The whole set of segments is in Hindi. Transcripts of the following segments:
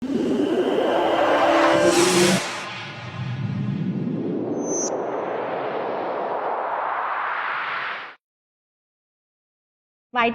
वाईटी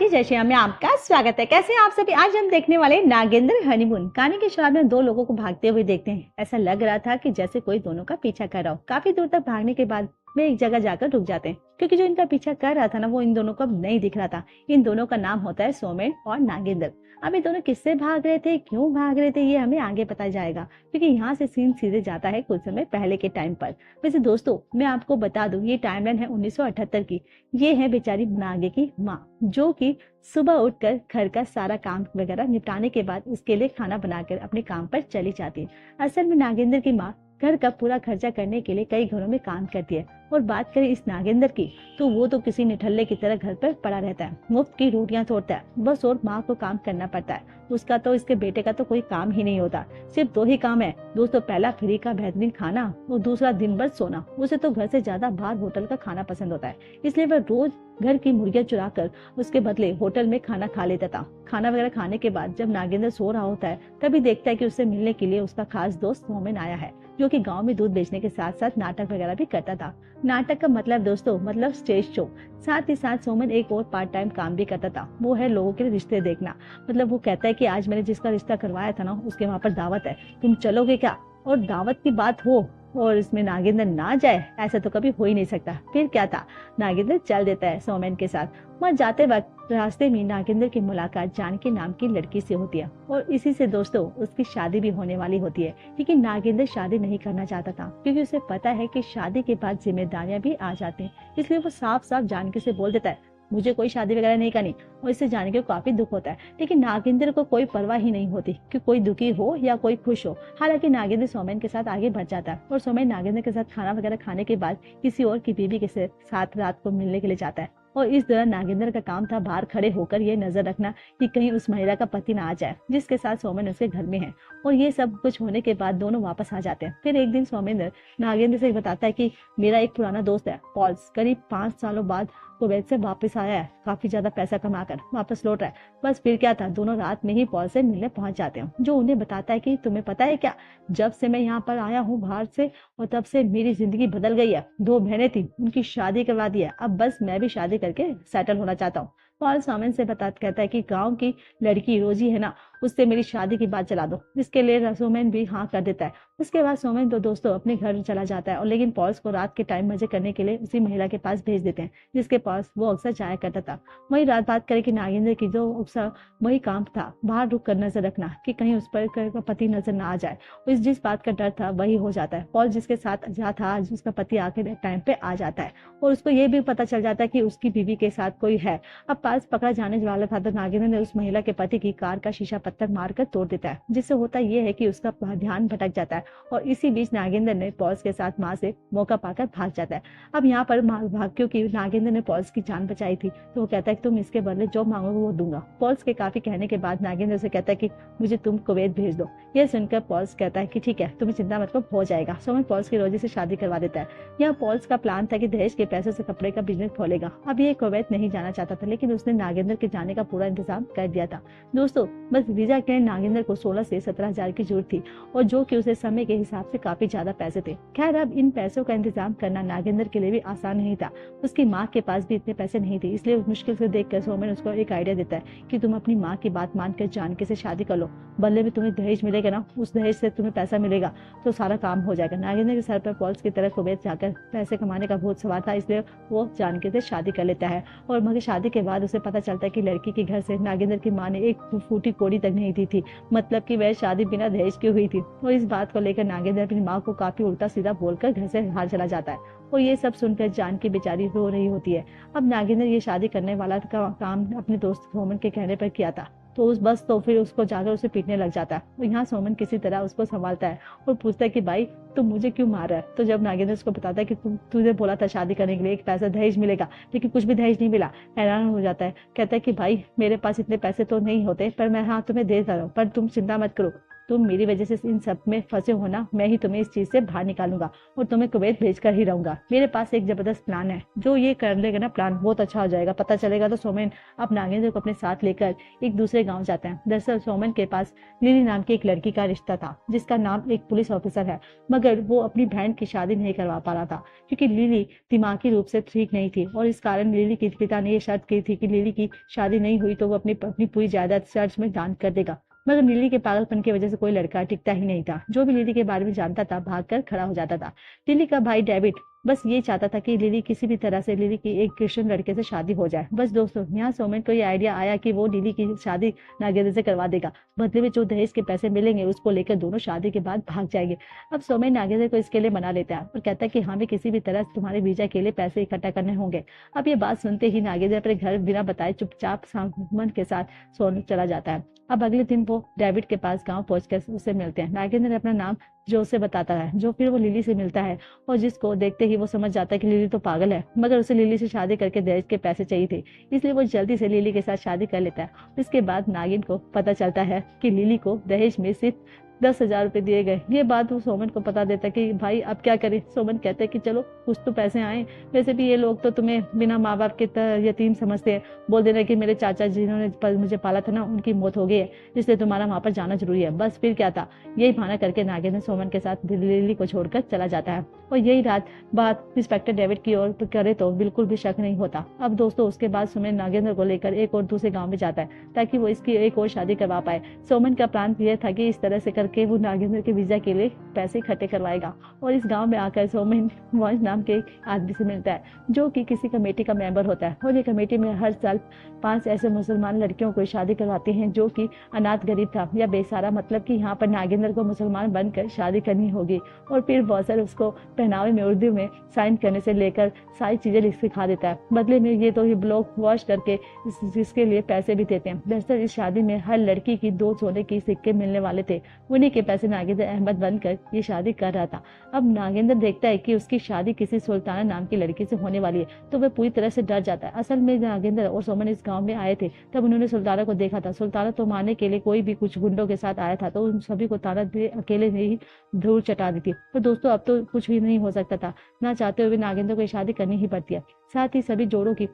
जयश्री में आपका स्वागत है। कैसे हैं आप सभी? आज हम देखने वाले नागेंद्र हनीमून। कहानी की शुरुआत में दो लोगों को भागते हुए देखते हैं। ऐसा लग रहा था कि जैसे कोई दोनों का पीछा कर रहा हो। काफी दूर तक भागने के बाद वे एक जगह जाकर रुक जाते हैं, क्योंकि जो इनका पीछा कर रहा था ना, वो इन दोनों को अब नहीं दिख रहा था। इन दोनों का नाम होता है सोमेन और नागेंद्र। अब ये दोनों किससे भाग रहे थे, क्यों भाग रहे थे, ये हमें आगे पता जाएगा, क्योंकि यहाँ से सीन सीधे जाता है कुछ समय पहले के टाइम पर। वैसे दोस्तों, मैं आपको बता दूं, ये टाइमलाइन है 1978 की। ये है बेचारी नागे की माँ, जो कि सुबह उठकर घर का सारा काम वगैरह निपटाने के बाद उसके लिए खाना बनाकर अपने काम पर चली जाती है। असल में नागेंद्र की माँ घर का पूरा खर्चा करने के लिए कई घरों में काम करती है। और बात करें इस नागेंद्र की, तो वो तो किसी निठल्ले की तरह घर पर पड़ा रहता है, मुफ्त की रोटियां तोड़ता है बस, और माँ को काम करना पड़ता है। उसका तो, इसके बेटे का तो कोई काम ही नहीं होता। सिर्फ दो ही काम है दोस्तों, पहला फ्री का बेहतरीन खाना और दूसरा दिन भर सोना। उसे तो घर से ज्यादा बाहर होटल का खाना पसंद होता है, इसलिए वह रोज घर की मुर्गियां चुरा कर उसके बदले होटल में खाना खा लेता था। खाना वगैरह खाने के बाद जब नागेंद्र सो रहा होता है, तभी देखता है कि उससे मिलने के लिए उसका खास दोस्त सोमेन आया है, जो कि गांव में दूध बेचने के साथ साथ नाटक वगैरह भी करता था। नाटक का मतलब दोस्तों, मतलब स्टेज शो। साथ ही साथ सोमेन एक और पार्ट टाइम काम भी करता था, वो है लोगों के रिश्ते देखना। मतलब वो कहता है कि आज मैंने जिसका रिश्ता करवाया था ना, उसके वहां पर दावत है, तुम चलोगे क्या? और दावत की बात हो और इसमें नागेंद्र ना जाए, ऐसा तो कभी हो ही नहीं सकता। फिर क्या था, नागेंद्र चल देता है सोमेन के साथ। वहां जाते वक्त रास्ते में नागेंद्र की मुलाकात जानकी नाम की लड़की से होती है, और इसी से दोस्तों उसकी शादी भी होने वाली होती है। लेकिन नागेंद्र शादी नहीं करना चाहता था, क्योंकि उसे पता है कि शादी के बाद जिम्मेदारियां भी आ जाती हैं। इसलिए वो साफ साफ जानकी से बोल देता है, मुझे कोई शादी वगैरह नहीं करनी। और इससे जानकी को काफी दुख होता है, लेकिन नागेंद्र को कोई परवाह ही नहीं होती कि कोई दुखी हो या कोई खुश हो। हालांकि नागेंद्र सोमेन के साथ आगे बढ़ जाता है, और सोमेन नागेंद्र के साथ खाना वगैरह खाने के बाद किसी और की बीवी के साथ रात को मिलने के लिए जाता है। और इस दौरान नागेंद्र का काम था बाहर खड़े होकर ये नजर रखना कि कहीं उस महिला का पति ना आ जाए, जिसके साथ सोमेन उसके घर में है। और ये सब कुछ होने के बाद दोनों वापस आ जाते हैं। फिर एक दिन सोमेंद्र नागेंद्र से बताता है कि मेरा एक पुराना दोस्त है पॉल्स, करीब 5 सालों बाद कुवैत से वापस आया है, काफी ज्यादा पैसा कमाकर वापस लौट रहा है। बस फिर क्या था, दोनों रात में ही पॉल से मिलने पहुंच जाते हैं, जो उन्हें बताता है कि तुम्हें पता है क्या, जब से मैं यहाँ पर आया हूँ बाहर से, और तब से मेरी जिंदगी बदल गई है। 2 बहनें थी, उनकी शादी करवा दी है, अब बस मैं भी शादी करके सेटल होना चाहता हूँ। पॉल सोमेन से कहता है कि गांव की लड़की रोजी है ना, उससे मेरी शादी की बात चला दो। इसके लिए सोमेन भी हाँ कर देता है। उसके बाद सोमेन तो दोस्तों अपने घर चला जाता है, और लेकिन पॉल्स को रात के टाइम मजे करने के लिए उसी महिला के पास भेज देते हैं, जिसके पास वो अक्सर जाया करता था। वही रात बात करें कि नागेंद्र की जो अक्सर वही काम था, बाहर रुक कर नजर रखना कि कहीं उस पर पति नजर ना आ जाए। इस जिस बात का डर था वही हो जाता है। पॉल जिसके साथ जहाँ था, उसका पति आखिर टाइम पे आ जाता है, और उसको ये भी पता चल जाता है कि उसकी बीवी के साथ कोई है। अब पास पकड़ा जाने वाला था, तो नागेंद्र ने उस महिला के पति की कार का शीशा पत्थर मारकर तोड़ देता है, जिससे होता यह है कि उसका ध्यान भटक जाता है। और इसी बीच नागेंद्र ने पॉल्स के साथ माँ से मौका पाकर भाग जाता है। अब यहाँ पर भाग, क्योंकि नागेंद्र ने पॉल्स की जान बचाई थी, तो वो कहता है कि तुम इसके बदले जो मांगोगे वो दूंगा। पॉल्स के काफी कहने के बाद नागेंद्र से कहता है कि मुझे तुम कुवैत भेज दो। यह सुनकर पॉल्स कहता है कि ठीक है, तुम्हें चिंता मत करो, हो जाएगा। सोमेन पॉल्स की रोजी से शादी करवा देता है। यह पॉल्स का प्लान था कि दहेज के पैसों से कपड़े का बिजनेस खोलेगा। अब ये कुवैत नहीं जाना चाहता था, लेकिन उसने नागेंद्र के जाने का पूरा इंतजाम कर दिया था। दोस्तों, बस वीजा के नागेंद्र को 16 से 17 हजार की जरूरत थी, और जो कि उसे समय के हिसाब से काफी ज्यादा पैसे थे। खैर, अब इन पैसों का इंतजाम करना नागेंद्र के लिए भी आसान नहीं था। उसकी माँ के पास भी इतने पैसे नहीं थे, इसलिए मुश्किल से देखकर सोमेन उसको एक आइडिया देता है कि तुम अपनी माँ की बात मानकर जानकी से शादी कर लो, बदले में तुम्हें दहेज मिलेगा ना, उस दहेज से तुम्हें पैसा मिलेगा, तो सारा काम हो जाएगा। नागेंद्र के सर पर पॉल्स की तरह कुवैत जाकर पैसे कमाने का बहुत सवार था, इसलिए वो जानकी से शादी कर लेता है। और मगर शादी के बाद उसे पता चलता है कि लड़की के घर से नागेंद्र की माँ ने एक फूटी कोड़ी तक नहीं दी थी, मतलब कि वह शादी बिना दहेज की हुई थी। और इस बात को लेकर नागेंद्र अपनी माँ को काफी उल्टा सीधा बोलकर घर से बाहर चला जाता है। और ये सब सुनकर जानकी बेचारी रो रही होती है। अब नागेंद्र ये शादी करने वाला काम अपने दोस्त सोमन के कहने पर किया था, तो उस बस तो फिर उसको जाकर उसे पीटने लग जाता है। और यहाँ सोमन किसी तरह उसको संभालता है और पूछता है कि भाई तुम मुझे क्यों मार रहा है। तो जब नागेंद्र उसको बताता है कि तुझे बोला था शादी करने के लिए एक पैसा दहेज मिलेगा, लेकिन कुछ भी दहेज नहीं मिला, हैरान हो जाता है। कहता है कि भाई मेरे पास इतने पैसे तो नहीं होते, पर मैं हाँ तुम्हें दे रहा हूँ, पर तुम चिंता मत करो, तुम मेरी वजह से इन सब में फंसे हो ना, मैं ही तुम्हें इस चीज से बाहर निकालूंगा और तुम्हें कुवैत भेज कर ही रहूंगा। मेरे पास एक जबरदस्त प्लान है, जो ये कर लेगा ना प्लान बहुत अच्छा हो जाएगा। पता चलेगा तो सोमेन अब नागेंद्र को अपने साथ लेकर एक दूसरे गाँव जाते हैं। दरअसल सोमेन के पास लिली नाम की एक लड़की का रिश्ता था, जिसका नाम एक पुलिस ऑफिसर है, मगर वो अपनी बहन की शादी नहीं करवा पा रहा था क्योंकि लिली दिमागी रूप से ठीक नहीं थी। और इस कारण लिली के पिता ने ये शर्त की थी कि लिली की शादी नहीं हुई तो वो अपनी अपनी पूरी जायदाद चर्च में दान कर देगा। मगर लिली के पागलपन की वजह से कोई लड़का टिकता ही नहीं था। जो भी लिली के बारे में जानता था भागकर खड़ा हो जाता था। लिली का भाई डेविड बस ये चाहता था कि लिली किसी भी तरह से लिली की एक क्रिश्चियन लड़के से शादी हो जाए। बस दोस्तों, यहाँ सोमेन को ये आइडिया आया कि वो लिली की शादी नागेंद्र से करवा देगा। बदले में जो दहेज के पैसे मिलेंगे उसको लेकर दोनों शादी के बाद भाग जाएंगे। अब सोमेन नागेंद्र को इसके लिए मना लेता है और कहता है कि हमें किसी भी तरह तुम्हारे वीजा के लिए पैसे इकट्ठा करने होंगे। अब ये बात सुनते ही नागेंद्र अपने घर बिना बताए चुपचाप सोमन के साथ सोने चला जाता है। अब अगले दिन वो डेविड के पास गांव पहुंचकर उससे मिलते हैं। नागेंद्र अपना नाम जो उसे बताता है, जो फिर वो लिली से मिलता है और जिसको देखते ही वो समझ जाता है कि लिली तो पागल है, मगर उसे लिली से शादी करके दहेज के पैसे चाहिए थे, इसलिए वो जल्दी से लिली के साथ शादी कर लेता है। इसके बाद नागिन को पता चलता है कि लिली को दहेज में सिर्फ 10,000 रुपए दिए गए। ये बात वो सोमन को पता देता है कि भाई अब क्या करें। सोमन कहते हैं कि चलो कुछ तो पैसे आए, वैसे भी ये लोग तो तुम्हें बिना माँ बाप के यतीम समझते हैं, बोल देना कि मेरे चाचा जिन्होंने मुझे पाला था ना उनकी मौत हो गई है, इसलिए तुम्हारा वहां पर जाना जरूरी है। बस फिर क्या था, यही बहाना करके नागेंद्र सोमन के साथ लिली को छोड़कर चला जाता है। और यही रात बात इंस्पेक्टर डेविड की ओर करे तो बिल्कुल भी शक नहीं होता। अब दोस्तों उसके बाद सोमन नागेंद्र को लेकर एक और दूसरे गाँव में जाता है ताकि वो इसकी एक और शादी करवा पाए। सोमन का प्लान यह था कि इस तरह से करके वो नागेंद्र के वीजा के लिए पैसे इकट्ठे करवाएगा। और इस गांव में आकर सोमन वंश नाम के एक आदमी से मिलता है जो कि किसी कमेटी का मेंबर होता है। और ये कमेटी में हर साल 5 ऐसे मुसलमान लड़कियों को शादी करवाते हैं जो कि अनाथ गरीब था या बेसहारा, मतलब कि यहाँ पर नागेंद्र को मुसलमान बनकर शादी करनी होगी। और फिर बहुत सारे उसको पहनावे में उर्दू में साइन करने से लेकर सारी चीजें सिखा देता है। बदले में ये तो ये ब्लॉक वॉश करके जिसके लिए पैसे भी देते हैं। दरअसल इस शादी में हर लड़की की 2 सोने के सिक्के मिलने वाले थे, उन्हीं के पैसे नागेंद्र अहमद बनकर ये शादी कर रहा था। अब नागेंद्र देखता है कि उसकी शादी किसी सुल्ताना नाम की लड़की से होने वाली है तो वह पूरी तरह से डर जाता है। असल में नागेंद्र और सोमन इस गांव में आए थे तब उन्होंने सुल्ताना को देखा था। सुल्ताना तो मारने के लिए कोई भी कुछ गुंडों के साथ आया था तो उन सभी को ताना दे अकेले ने ही धूल चटा दी थी। तो दोस्तों अब तो कुछ भी नहीं हो सकता था, ना चाहते हुए नागेंद्र को शादी करनी ही पड़ती है। साथ ही सभी जोड़ों की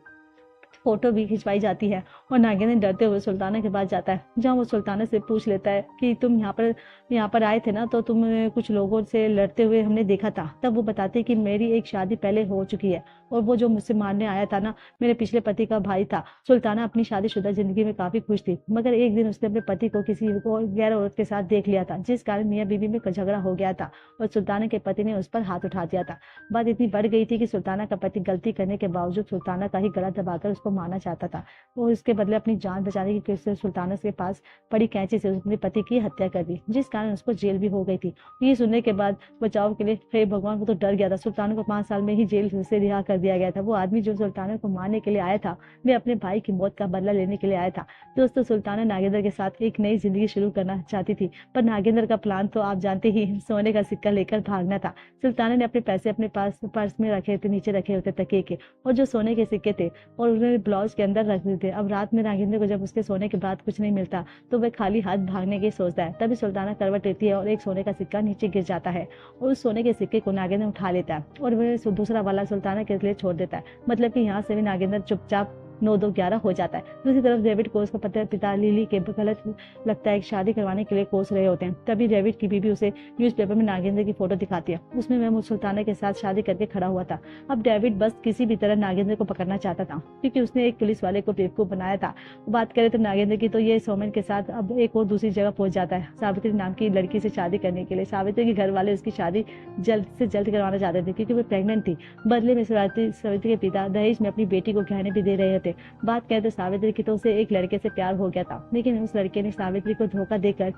फोटो भी खिंचवाई जाती है और नागेंद्र डरते हुए सुल्ताना के पास जाता है, जहाँ वो सुल्ताना से पूछ लेता है कि तुम यहाँ पर आए थे ना, तो तुम कुछ लोगों से लड़ते हुए हमने देखा था। तब वो बताते कि मेरी एक शादी पहले हो चुकी है और वो जो मुझसे मारने आया था ना मेरे पिछले पति का भाई था। सुल्ताना अपनी शादीशुदा जिंदगी में काफी खुश थी, मगर एक दिन उसने अपने पति को किसी गैर औरत के साथ देख लिया था, जिस कारण मियाँ बीवी में झगड़ा हो गया था और सुल्ताना के पति ने उस पर हाथ उठा दिया था। बात इतनी बढ़ गई थी कि सुल्ताना का पति गलती करने के बावजूद सुल्ताना का ही गला दबाकर उसको मारना चाहता था। वो इसके बदले अपनी जान बचाने की कोशिश सुल्ताना के पास पड़ी कैंची से अपने पति की हत्या कर दी, जिस कारण उसको जेल भी हो गई थी। ये सुनने के बाद बचाव के लिए हे भगवान, वो तो डर गया था। सुल्ताना को 5 साल में ही जेल से रिहा कर दिया गया था। वो आदमी जो सुल्ताना को मारने के लिए आया था वे अपने भाई की मौत का बदला लेने के लिए आया था। दोस्तों सुल्ताना नागेंद्र के साथ एक नई जिंदगी शुरू करना चाहती थी, पर नागेंद्र का प्लान तो आप जानते ही, सोने का सिक्का लेकर भागना था। सुल्ताना ने अपने पैसे अपने पास पर्स में रखे थे, नीचे रखे होते तकिए के, और जो सोने के सिक्के थे और उन्होंने ब्लाउज के अंदर रख दिए थे। अब रात में नागेंद्र को जब उसके सोने के बाद कुछ नहीं मिलता तो वह खाली हाथ भागने की सोचता है। तभी सुल्ताना करवट लेती है और एक सोने का सिक्का नीचे गिर जाता है और उस सोने के सिक्के को नागेंद्र उठा लेता है और वह दूसरा वाला सुल्ताना के लिए छोड़ देता है। मतलब कि यहाँ से भी नागेंद्र चुपचाप 9-2-11 हो जाता है। दूसरी तरफ डेविड को उसका पिता लिली के गलत लगता है, शादी करवाने के लिए कोस रहे होते हैं। तभी डेविड की बीबी उसे न्यूज़पेपर में नागेंद्र की फोटो दिखाती है, उसमें वह सुल्ताना के साथ शादी करके खड़ा हुआ था। अब डेविड बस किसी भी तरह नागेंद्र को पकड़ना चाहता था क्योंकि उसने एक पुलिस वाले को बेवकूफ बनाया था। बात करें तो नागेंद्र की, तो ये सोमन के साथ अब एक और दूसरी जगह पहुंच जाता है, सावित्री नाम की लड़की से शादी करने के लिए। सावित्री के घर वाले उसकी शादी जल्द से जल्द करवाना चाहते थे क्योंकि वो प्रेग्नेंट थी। बदले में सावित्री के पिता दहेज में अपनी बेटी को गहने भी दे रहे थे। बात कहते सावित्री की तो उसे एक लड़के से प्यार हो गया था, लेकिन उस लड़के ने सावित्री को धोखा देकर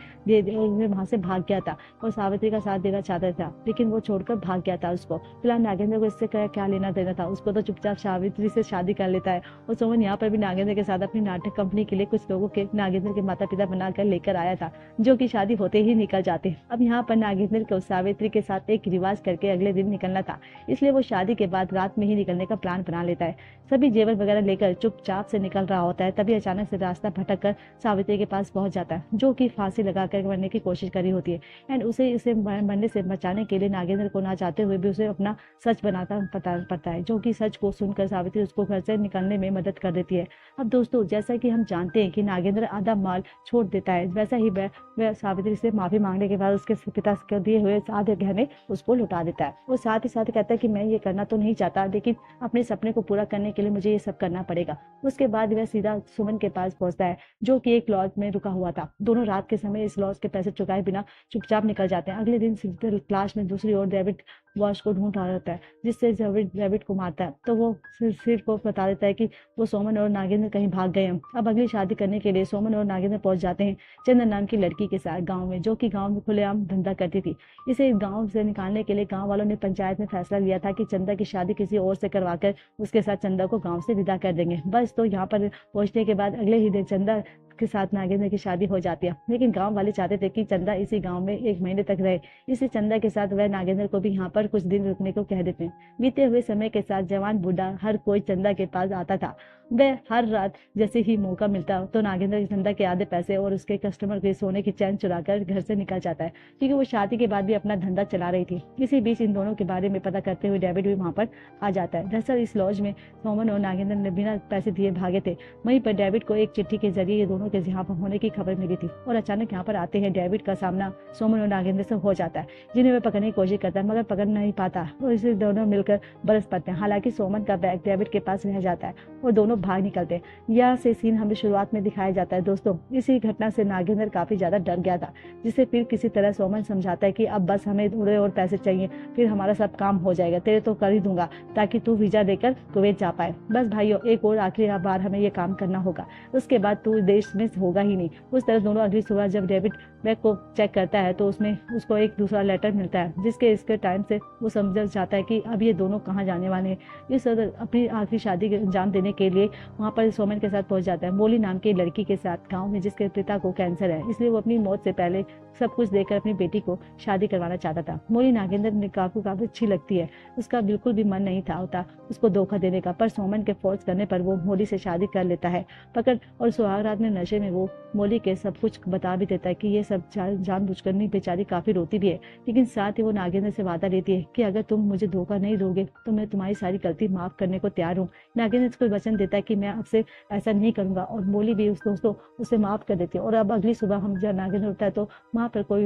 वहां से भाग गया था और सावित्री का साथ देना चाहता था, लेकिन वो छोड़कर भाग गया था उसको। फिलहाल नागेंद्र को इससे क्या लेना देना था, उसको तो चुपचाप सावित्री से शादी कर लेता है। और सोमन यहाँ पर भी नागेंद्र के साथ अपनी नाटक कंपनी के लिए कुछ लोगों के नागेंद्र के माता पिता बनाकर लेकर आया था, जो की शादी होते ही निकल जाते। अब यहाँ पर नागेंद्र को सावित्री के साथ एक रिवाज करके अगले दिन निकलना था, इसलिए वो शादी के बाद रात में ही निकलने का प्लान बना लेता है। सभी जेवर वगैरह लेकर चुपचाप से निकल रहा होता है, तभी अचानक से रास्ता भटक कर सावित्री के पास पहुंच जाता है, जो कि फांसी लगाकर मरने की कोशिश करी होती है। एंड उसे इसे मरने से बचाने के लिए नागेंद्र को ना चाहते हुए भी उसे अपना सच बनाता पड़ता है, जो कि सच को सुनकर सावित्री उसको घर से निकलने में मदद कर देती है। अब दोस्तों, जैसा कि हम जानते हैं कि नागेंद्र आधा माल छोड़ देता है, वैसा ही वह सावित्री से माफी मांगने के बाद उसके पिता के दिए हुए आधे गहने उसको लौटा देता है। वो साथ ही साथ कहता है कि मैं ये करना तो नहीं चाहता, लेकिन अपने सपने को पूरा करने के लिए मुझे ये सब करना पड़ेगा। उसके बाद वह सीधा सुमन के पास पहुंचता है, जो कि एक लॉज में रुका हुआ था। दोनों रात के समय इस लॉज के पैसे चुकाए बिना चुपचाप निकल जाते हैं। अगले दिन क्लास में दूसरी ओर डेविड वॉश को ढूंढ रहा होता है, जिससे डेविड को मारता है, तो वो सिर को बता देता है कि वो सोमन और नागेंद्र कहीं भाग गए हैं। अब अगली शादी करने के लिए सोमन और नागेंद्र पहुंच जाते हैं चंदन नाम की लड़की के साथ गांव में, जो कि गांव में खुलेआम धंधा करती थी। इसे गांव से निकालने के लिए गांव वालों ने पंचायत में फैसला लिया था कि चंदा की शादी किसी और से करवाकर उसके साथ चंदा को गांव से विदा कर देंगे। बस तो यहाँ पर पहुंचने के बाद अगले ही दिन चंदा के साथ नागेंद्र की शादी हो जाती है, लेकिन गांव वाले चाहते थे कि चंदा इसी गांव में 1 महीने तक रहे। इसी चंदा के साथ वह नागेंद्र को भी यहाँ पर कुछ दिन रुकने को कह देते हैं। बीते हुए समय के साथ जवान बूढ़ा हर कोई चंदा के पास आता था। वह हर रात जैसे ही मौका मिलता तो नागेंद्र चंदा के आधे पैसे और उसके कस्टमर के सोने की चैन चुराकर घर से निकल जाता है, क्योंकि वो शादी के बाद भी अपना धंधा चला रही थी। इसी बीच इन दोनों के बारे में पता करते हुए डेविड भी वहां पर आ जाता है। दरअसल इस लॉज में सोमन और नागेंद्र ने बिना पैसे दिए भागे थे। वहीं पर डेविड को एक चिट्ठी के जरिए ये दोनों के यहाँ पर होने की खबर मिली थी, और अचानक यहाँ पर आते हैं डेविड का सामना सोमन और नागेंद्र से हो जाता है, जिन्हें वह पकड़ने की कोशिश करता है, मगर पकड़ नहीं पाता और इसे दोनों मिलकर बरस पड़ते हैं। हालांकि सोमन का बैग डेविड के पास रह जाता है और दोनों भाग निकलते हैं। यह से सीन हमें शुरुआत में दिखाया जाता है। दोस्तों, इसी घटना से नागेंद्र काफी ज्यादा डर गया था, जिसे फिर किसी तरह सोमन समझाता है कि अब बस हमें थोड़े और पैसे चाहिए, फिर हमारा सब काम हो जाएगा, तेरे तो कर ही दूंगा ताकि तू वीजा लेकर कुवैत जा पाए। बस भाइयों, एक और आखिरी बार हमें ये काम करना होगा, उसके बाद तू देश में होगा ही नहीं। उस तरह दोनों अगली सुबह जब डेविड बैग को चेक करता है तो उसमें उसको एक दूसरा लेटर मिलता है, जिसके इसके टाइम से वो समझ जाता है कि अब ये दोनों कहाँ जाने वाले हैं। इस अपनी आखिरी शादी के अंजाम देने के लिए वहाँ पर सोमन के साथ पहुंच जाता है, मोली नाम की लड़की के साथ गांव में, जिसके पिता को कैंसर है, इसलिए वो अपनी मौत से पहले सब कुछ देकर अपनी बेटी को शादी करवाना चाहता था। मोली नागेंद्र ने काफी अच्छी लगती है, उसका बिल्कुल भी मन नहीं था होता उसको धोखा देने का, पर सोमन के फोर्स करने पर वो मोली से शादी कर लेता है। पकड़ और सुहाग रात में नशे में वो मोली के सब कुछ बता भी देता है कि ये सब जानबूझकर नहीं, बेचारी काफी रोती भी है, लेकिन साथ ही वो नागेंद्र से वादा लेती है कि अगर तुम मुझे धोखा नहीं दोगे तो मैं तुम्हारी सारी गलती माफ करने को तैयार हूँ। नागेंद्र इसको वचन देता है कि मैं आपसे ऐसा नहीं करूंगा, और मोली भी दोस्तों उसे माफ कर देती है। और अब अगली सुबह हम जब नागेंद्र उठता है तो वहाँ पर कोई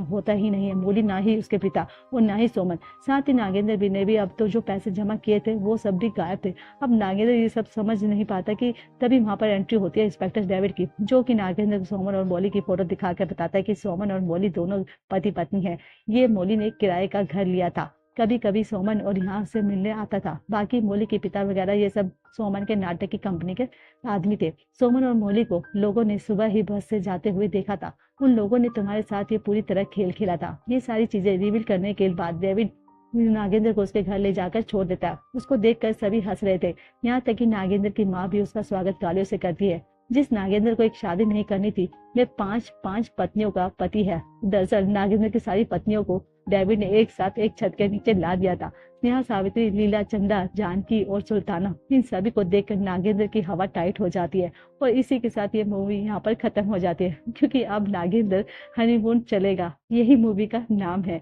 होता ही नहीं है, मोली ना ही उसके पिता और ना ही सोमन। साथ ही नागेंद्र भी ने भी अब तो जो पैसे जमा किए थे वो सब भी गायब थे। अब नागेंद्र ये सब समझ नहीं पाता कि तभी वहाँ पर एंट्री होती है इंस्पेक्टर डेविड की, जो कि नागेंद्र सोमन और मोली की फोटो दिखाकर बताता है कि सोमन और मोली दोनों पति पत्नी है। ये मोली ने किराए का घर लिया था, कभी कभी सोमन और यहाँ से मिलने आता था। बाकी मोली के पिता वगैरह ये सब सोमन के नाटक की कंपनी के आदमी थे। सोमन और मोली को लोगों ने सुबह ही बस से जाते हुए देखा था, उन लोगों ने तुम्हारे साथ ये पूरी तरह खेल खेला था। ये सारी चीजें रिवील करने के बाद डेविड नागेंद्र को उसके घर ले जाकर छोड़ देता है। उसको देखकर सभी हंस रहे थे, यहाँ तक कि नागेंद्र की माँ भी उसका स्वागत गालियों से करती है। जिस नागेंद्र को एक शादी नहीं करनी थी, वे 5 पत्नियों का पति है। दरअसल नागेंद्र की सारी पत्नियों को डेविड ने एक साथ एक छत के नीचे ला दिया था। स्नेहा, सावित्री, लीला, चंदा, जानकी और सुल्ताना, इन सभी को देखकर नागेंद्र की हवा टाइट हो जाती है, और इसी के साथ ये मूवी यहाँ पर खत्म हो जाती है, क्योंकि अब नागेंद्र हनीमून चलेगा, यही मूवी का नाम है।